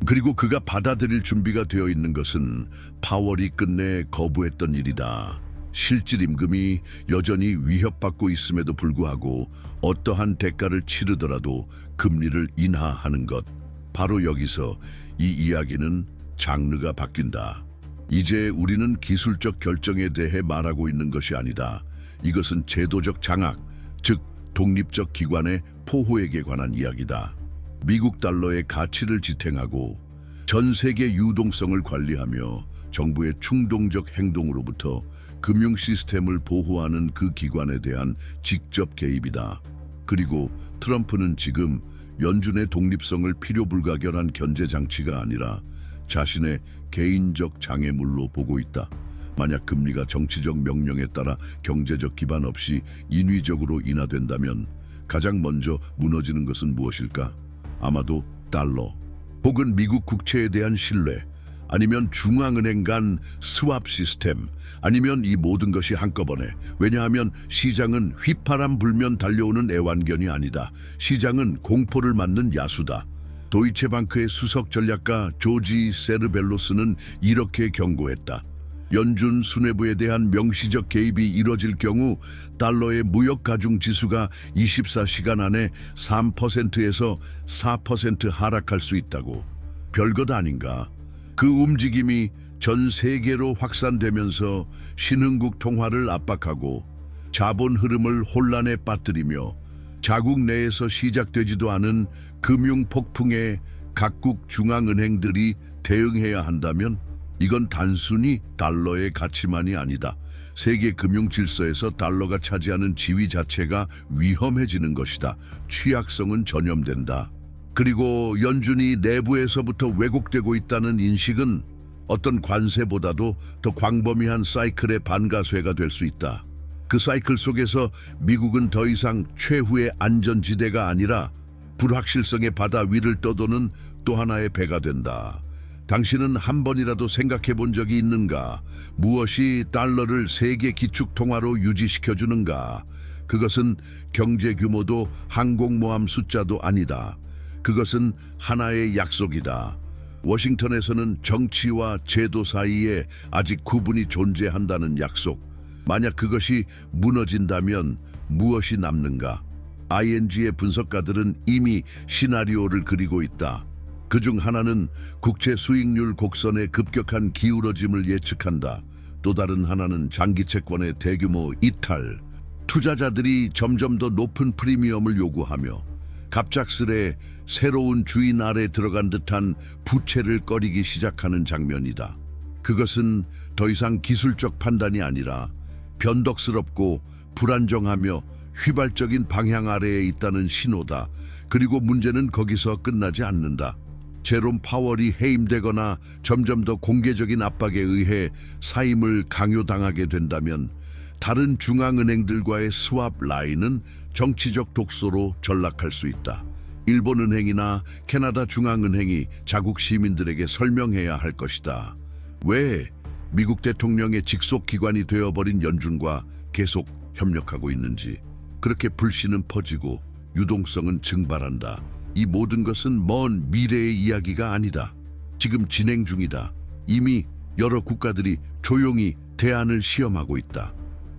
Speaker 1: 그리고 그가 받아들일 준비가 되어 있는 것은 파월이 끝내 거부했던 일이다. 실질 임금이 여전히 위협받고 있음에도 불구하고 어떠한 대가를 치르더라도 금리를 인하하는 것. 바로 여기서 이 이야기는 장르가 바뀐다. 이제 우리는 기술적 결정에 대해 말하고 있는 것이 아니다. 이것은 제도적 장악, 즉 독립적 기관의 포호에게 관한 이야기다. 미국 달러의 가치를 지탱하고 전 세계 유동성을 관리하며 정부의 충동적 행동으로부터 금융 시스템을 보호하는 그 기관에 대한 직접 개입이다. 그리고 트럼프는 지금 연준의 독립성을 필요불가결한 견제장치가 아니라 자신의 개인적 장애물로 보고 있다. 만약 금리가 정치적 명령에 따라 경제적 기반 없이 인위적으로 인하된다면 가장 먼저 무너지는 것은 무엇일까? 아마도 달러, 혹은 미국 국채에 대한 신뢰, 아니면 중앙은행 간 스왑 시스템, 아니면 이 모든 것이 한꺼번에. 왜냐하면 시장은 휘파람 불면 달려오는 애완견이 아니다. 시장은 공포를 맞는 야수다. 도이체방크의 수석 전략가 조지 세르벨로스는 이렇게 경고했다. 연준 수뇌부에 대한 명시적 개입이 이뤄질 경우 달러의 무역 가중 지수가 24시간 안에 3%에서 4% 하락할 수 있다고. 별것 아닌가? 그 움직임이 전 세계로 확산되면서 신흥국 통화를 압박하고 자본 흐름을 혼란에 빠뜨리며 자국 내에서 시작되지도 않은 금융 폭풍에 각국 중앙은행들이 대응해야 한다면 이건 단순히 달러의 가치만이 아니다. 세계 금융 질서에서 달러가 차지하는 지위 자체가 위험해지는 것이다. 취약성은 전염된다. 그리고 연준이 내부에서부터 왜곡되고 있다는 인식은 어떤 관세보다도 더 광범위한 사이클의 반가쇠가 될 수 있다. 그 사이클 속에서 미국은 더 이상 최후의 안전지대가 아니라 불확실성의 바다 위를 떠도는 또 하나의 배가 된다. 당신은 한 번이라도 생각해 본 적이 있는가? 무엇이 달러를 세계 기축통화로 유지시켜주는가? 그것은 경제 규모도 항공모함 숫자도 아니다. 그것은 하나의 약속이다. 워싱턴에서는 정치와 제도 사이에 아직 구분이 존재한다는 약속. 만약 그것이 무너진다면 무엇이 남는가? ING의 분석가들은 이미 시나리오를 그리고 있다. 그중 하나는 국채 수익률 곡선의 급격한 기울어짐을 예측한다. 또 다른 하나는 장기 채권의 대규모 이탈. 투자자들이 점점 더 높은 프리미엄을 요구하며 갑작스레 새로운 주인 아래 들어간 듯한 부채를 꺼리기 시작하는 장면이다. 그것은 더 이상 기술적 판단이 아니라 변덕스럽고 불안정하며 휘발적인 방향 아래에 있다는 신호다. 그리고 문제는 거기서 끝나지 않는다. 제롬 파월이 해임되거나 점점 더 공개적인 압박에 의해 사임을 강요당하게 된다면 다른 중앙은행들과의 스왑 라인은 정치적 독소로 전락할 수 있다. 일본은행이나 캐나다 중앙은행이 자국 시민들에게 설명해야 할 것이다. 왜 미국 대통령의 직속 기관이 되어버린 연준과 계속 협력하고 있는지. 그렇게 불신은 퍼지고 유동성은 증발한다. 이 모든 것은 먼 미래의 이야기가 아니다. 지금 진행 중이다. 이미 여러 국가들이 조용히 대안을 시험하고 있다.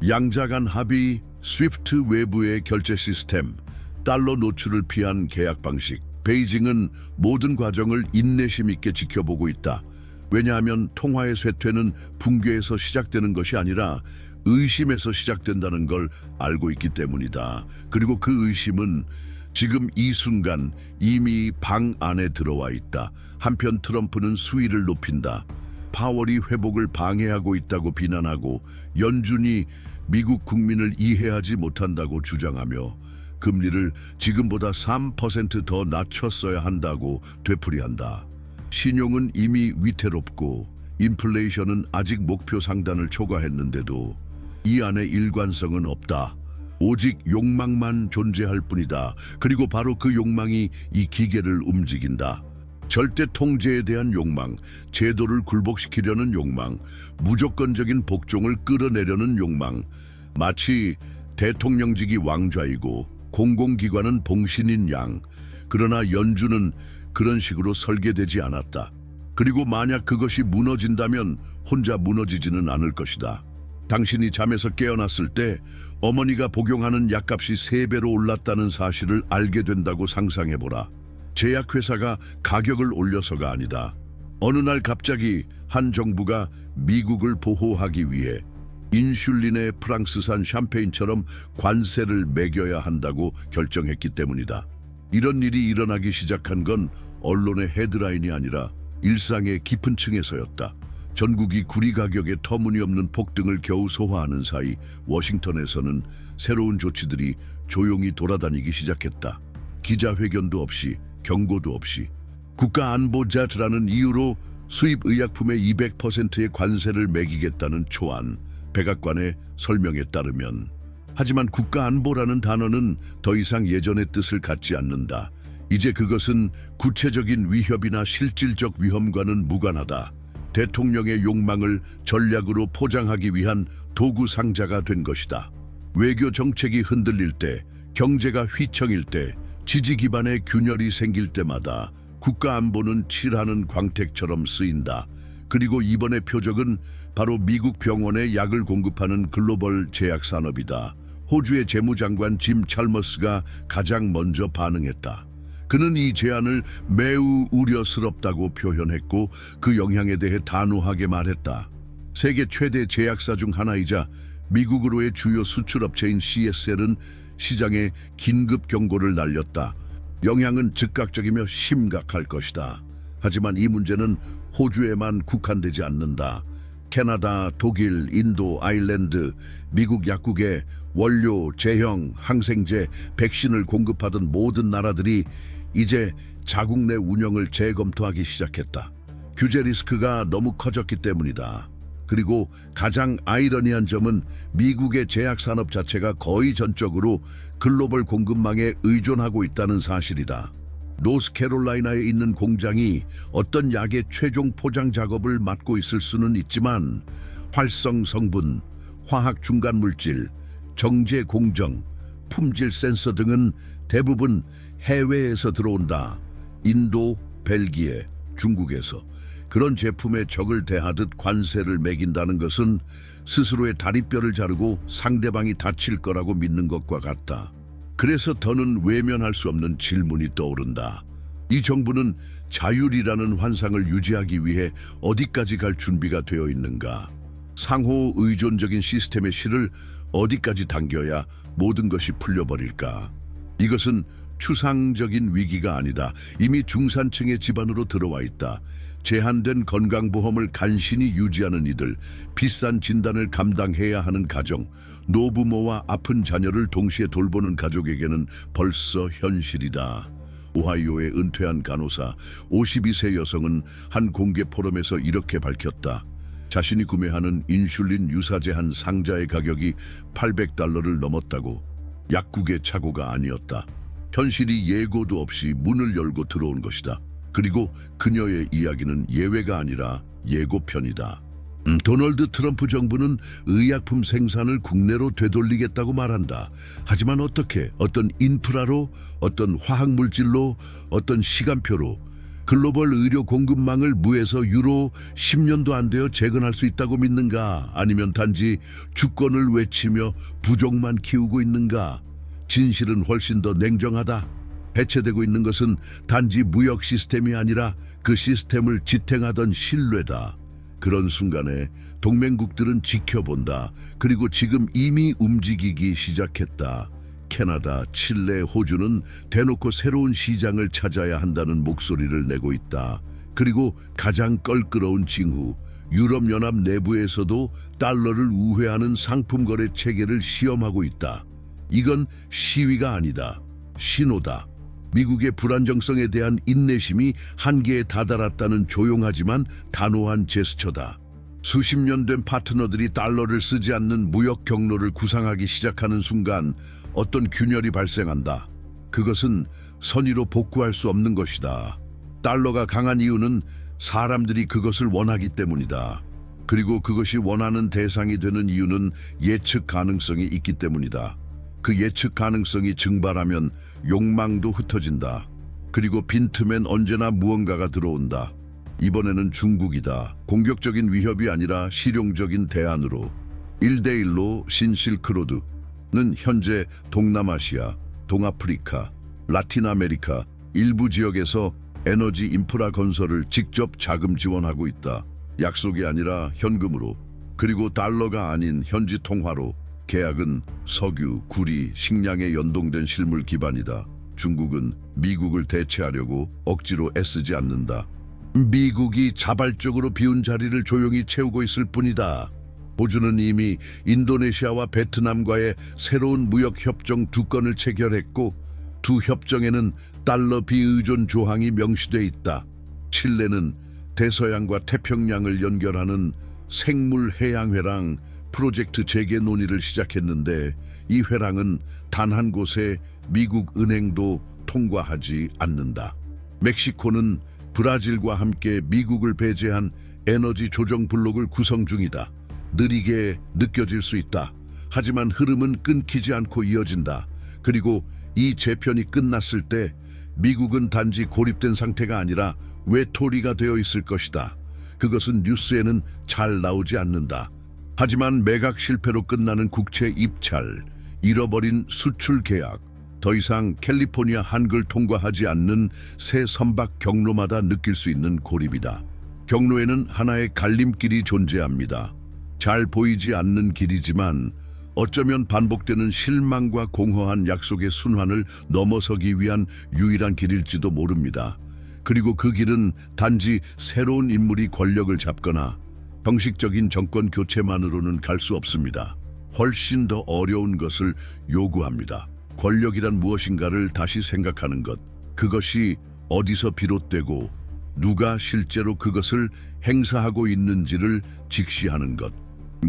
Speaker 1: 양자 간 합의, 스위프트 외부의 결제 시스템, 달러 노출을 피한 계약 방식. 베이징은 모든 과정을 인내심 있게 지켜보고 있다. 왜냐하면 통화의 쇠퇴는 붕괴에서 시작되는 것이 아니라 의심에서 시작된다는 걸 알고 있기 때문이다. 그리고 그 의심은 지금 이 순간 이미 방 안에 들어와 있다. 한편 트럼프는 수위를 높인다. 파월이 회복을 방해하고 있다고 비난하고 연준이 미국 국민을 이해하지 못한다고 주장하며 금리를 지금보다 3% 더 낮췄어야 한다고 되풀이한다. 신용은 이미 위태롭고 인플레이션은 아직 목표 상단을 초과했는데도 이 안에 일관성은 없다. 오직 욕망만 존재할 뿐이다. 그리고 바로 그 욕망이 이 기계를 움직인다. 절대 통제에 대한 욕망, 제도를 굴복시키려는 욕망, 무조건적인 복종을 끌어내려는 욕망. 마치 대통령직이 왕좌이고 공공기관은 봉신인 양. 그러나 연준은 그런 식으로 설계되지 않았다. 그리고 만약 그것이 무너진다면 혼자 무너지지는 않을 것이다. 당신이 잠에서 깨어났을 때 어머니가 복용하는 약값이 3배로 올랐다는 사실을 알게 된다고 상상해보라. 제약회사가 가격을 올려서가 아니다. 어느 날 갑자기 한 정부가 미국을 보호하기 위해 인슐린의 프랑스산 샴페인처럼 관세를 매겨야 한다고 결정했기 때문이다. 이런 일이 일어나기 시작한 건 언론의 헤드라인이 아니라 일상의 깊은 층에서였다. 전국이 구리 가격의 터무니없는 폭등을 겨우 소화하는 사이 워싱턴에서는 새로운 조치들이 조용히 돌아다니기 시작했다. 기자회견도 없이 경고도 없이 국가안보자라는 이유로 수입 의약품의 200%의 관세를 매기겠다는 초안. 백악관의 설명에 따르면 하지만 국가안보라는 단어는 더 이상 예전의 뜻을 갖지 않는다. 이제 그것은 구체적인 위협이나 실질적 위험과는 무관하다. 대통령의 욕망을 전략으로 포장하기 위한 도구 상자가 된 것이다. 외교 정책이 흔들릴 때, 경제가 휘청일 때, 지지 기반의 균열이 생길 때마다 국가안보는 칠하는 광택처럼 쓰인다. 그리고 이번의 표적은 바로 미국 병원에 약을 공급하는 글로벌 제약산업이다. 호주의 재무장관 짐 찰머스가 가장 먼저 반응했다. 그는 이 제안을 매우 우려스럽다고 표현했고 그 영향에 대해 단호하게 말했다. 세계 최대 제약사 중 하나이자 미국으로의 주요 수출업체인 CSL은 시장에 긴급 경고를 날렸다. 영향은 즉각적이며 심각할 것이다. 하지만 이 문제는 호주에만 국한되지 않는다. 캐나다, 독일, 인도, 아일랜드, 미국 약국에 원료, 제형, 항생제, 백신을 공급하던 모든 나라들이 이제 자국 내 운영을 재검토하기 시작했다. 규제 리스크가 너무 커졌기 때문이다. 그리고 가장 아이러니한 점은 미국의 제약산업 자체가 거의 전적으로 글로벌 공급망에 의존하고 있다는 사실이다. 노스캐롤라이나에 있는 공장이 어떤 약의 최종 포장 작업을 맡고 있을 수는 있지만 활성 성분, 화학 중간 물질, 정제 공정, 품질 센서 등은 대부분 해외에서 들어온다. 인도, 벨기에, 중국에서 그런 제품에 적을 대하듯 관세를 매긴다는 것은 스스로의 다리뼈를 자르고 상대방이 다칠 거라고 믿는 것과 같다. 그래서 더는 외면할 수 없는 질문이 떠오른다. 이 정부는 자율이라는 환상을 유지하기 위해 어디까지 갈 준비가 되어 있는가? 상호 의존적인 시스템의 실을 어디까지 당겨야 모든 것이 풀려버릴까? 이것은 추상적인 위기가 아니다. 이미 중산층의 집안으로 들어와 있다. 제한된 건강보험을 간신히 유지하는 이들, 비싼 진단을 감당해야 하는 가정, 노부모와 아픈 자녀를 동시에 돌보는 가족에게는 벌써 현실이다. 오하이오의 은퇴한 간호사 52세 여성은 한 공개 포럼에서 이렇게 밝혔다. 자신이 구매하는 인슐린 유사제 한 상자의 가격이 $800를 넘었다고. 약국의 착오가 아니었다. 현실이 예고도 없이 문을 열고 들어온 것이다. 그리고 그녀의 이야기는 예외가 아니라 예고편이다. 도널드 트럼프 정부는 의약품 생산을 국내로 되돌리겠다고 말한다. 하지만 어떻게, 어떤 인프라로, 어떤 화학물질로, 어떤 시간표로 글로벌 의료 공급망을 무에서 유로 10년도 안 되어 재건할 수 있다고 믿는가? 아니면 단지 주권을 외치며 부족만 키우고 있는가? 진실은 훨씬 더 냉정하다. 해체되고 있는 것은 단지 무역 시스템이 아니라 그 시스템을 지탱하던 신뢰다. 그런 순간에 동맹국들은 지켜본다. 그리고 지금 이미 움직이기 시작했다. 캐나다, 칠레, 호주는 대놓고 새로운 시장을 찾아야 한다는 목소리를 내고 있다. 그리고 가장 껄끄러운 징후, 유럽연합 내부에서도 달러를 우회하는 상품 거래 체계를 시험하고 있다. 이건 시위가 아니다. 신호다. 미국의 불안정성에 대한 인내심이 한계에 다다랐다는 조용하지만 단호한 제스처다. 수십 년 된 파트너들이 달러를 쓰지 않는 무역 경로를 구상하기 시작하는 순간 어떤 균열이 발생한다. 그것은 선의로 복구할 수 없는 것이다. 달러가 강한 이유는 사람들이 그것을 원하기 때문이다. 그리고 그것이 원하는 대상이 되는 이유는 예측 가능성이 있기 때문이다. 그 예측 가능성이 증발하면 욕망도 흩어진다. 그리고 빈틈엔 언제나 무언가가 들어온다. 이번에는 중국이다. 공격적인 위협이 아니라 실용적인 대안으로. 1대1로 신실크로드는 현재 동남아시아, 동아프리카, 라틴 아메리카 일부 지역에서 에너지 인프라 건설을 직접 자금 지원하고 있다. 약속이 아니라 현금으로. 그리고 달러가 아닌 현지 통화로. 계약은 석유, 구리, 식량에 연동된 실물 기반이다. 중국은 미국을 대체하려고 억지로 애쓰지 않는다. 미국이 자발적으로 비운 자리를 조용히 채우고 있을 뿐이다. 호주는 이미 인도네시아와 베트남과의 새로운 무역 협정 2건을 체결했고 두 협정에는 달러 비의존 조항이 명시돼 있다. 칠레는 대서양과 태평양을 연결하는 생물해양회랑 프로젝트 재개 논의를 시작했는데 이 회랑은 단 한 곳에 미국 은행도 통과하지 않는다. 멕시코는 브라질과 함께 미국을 배제한 에너지 조정 블록을 구성 중이다. 느리게 느껴질 수 있다. 하지만 흐름은 끊기지 않고 이어진다. 그리고 이 재편이 끝났을 때 미국은 단지 고립된 상태가 아니라 외톨이가 되어 있을 것이다. 그것은 뉴스에는 잘 나오지 않는다. 하지만 매각 실패로 끝나는 국채 입찰, 잃어버린 수출 계약, 더 이상 캘리포니아 한글 통과하지 않는 새 선박 경로마다 느낄 수 있는 고립이다. 경로에는 하나의 갈림길이 존재합니다. 잘 보이지 않는 길이지만 어쩌면 반복되는 실망과 공허한 약속의 순환을 넘어서기 위한 유일한 길일지도 모릅니다. 그리고 그 길은 단지 새로운 인물이 권력을 잡거나 형식적인 정권 교체만으로는 갈 수 없습니다. 훨씬 더 어려운 것을 요구합니다. 권력이란 무엇인가를 다시 생각하는 것. 그것이 어디서 비롯되고 누가 실제로 그것을 행사하고 있는지를 직시하는 것.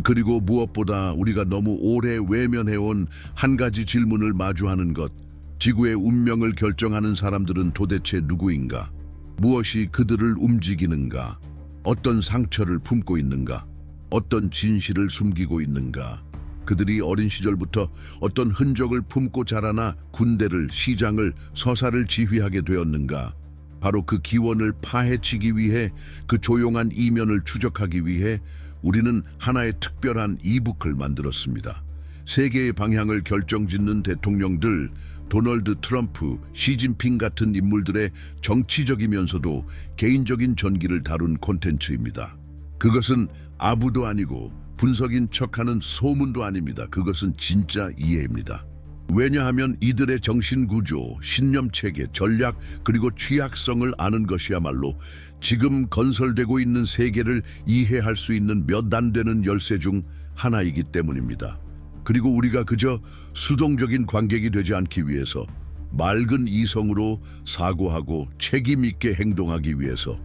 Speaker 1: 그리고 무엇보다 우리가 너무 오래 외면해온 한 가지 질문을 마주하는 것. 지구의 운명을 결정하는 사람들은 도대체 누구인가? 무엇이 그들을 움직이는가? 어떤 상처를 품고 있는가? 어떤 진실을 숨기고 있는가? 그들이 어린 시절부터 어떤 흔적을 품고 자라나 군대를, 시장을, 서사를 지휘하게 되었는가? 바로 그 기원을 파헤치기 위해, 그 조용한 이면을 추적하기 위해 우리는 하나의 특별한 이북을 만들었습니다. 세계의 방향을 결정짓는 대통령들, 도널드 트럼프, 시진핑 같은 인물들의 정치적이면서도 개인적인 전기를 다룬 콘텐츠입니다. 그것은 아부도 아니고 분석인 척하는 소문도 아닙니다. 그것은 진짜 이해입니다. 왜냐하면 이들의 정신구조, 신념체계, 전략, 그리고 취약성을 아는 것이야말로 지금 건설되고 있는 세계를 이해할 수 있는 몇 안 되는 열쇠 중 하나이기 때문입니다. 그리고 우리가 그저 수동적인 관객이 되지 않기 위해서, 맑은 이성으로 사고하고 책임 있게 행동하기 위해서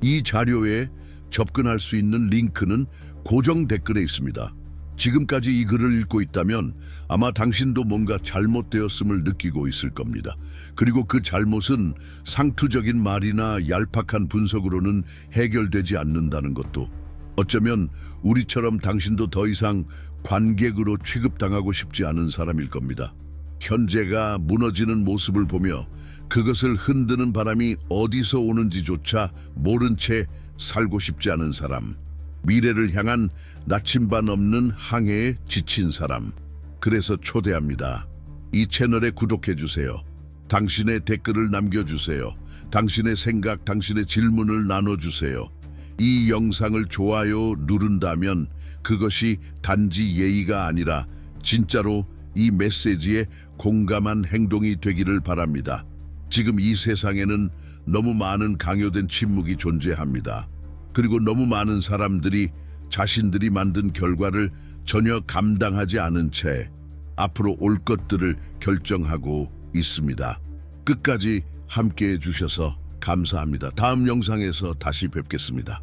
Speaker 1: 이 자료에 접근할 수 있는 링크는 고정 댓글에 있습니다. 지금까지 이 글을 읽고 있다면 아마 당신도 뭔가 잘못되었음을 느끼고 있을 겁니다. 그리고 그 잘못은 상투적인 말이나 얄팍한 분석으로는 해결되지 않는다는 것도, 어쩌면 우리처럼 당신도 더 이상 관객으로 취급당하고 싶지 않은 사람일 겁니다. 현재가 무너지는 모습을 보며 그것을 흔드는 바람이 어디서 오는지조차 모른 채 살고 싶지 않은 사람, 미래를 향한 나침반 없는 항해에 지친 사람. 그래서 초대합니다. 이 채널에 구독해주세요. 당신의 댓글을 남겨주세요. 당신의 생각, 당신의 질문을 나눠주세요. 이 영상을 좋아요 누른다면 그것이 단지 예의가 아니라 진짜로 이 메시지에 공감한 행동이 되기를 바랍니다. 지금 이 세상에는 너무 많은 강요된 침묵이 존재합니다. 그리고 너무 많은 사람들이 자신들이 만든 결과를 전혀 감당하지 않은 채 앞으로 올 것들을 결정하고 있습니다. 끝까지 함께해 주셔서 감사합니다. 다음 영상에서 다시 뵙겠습니다.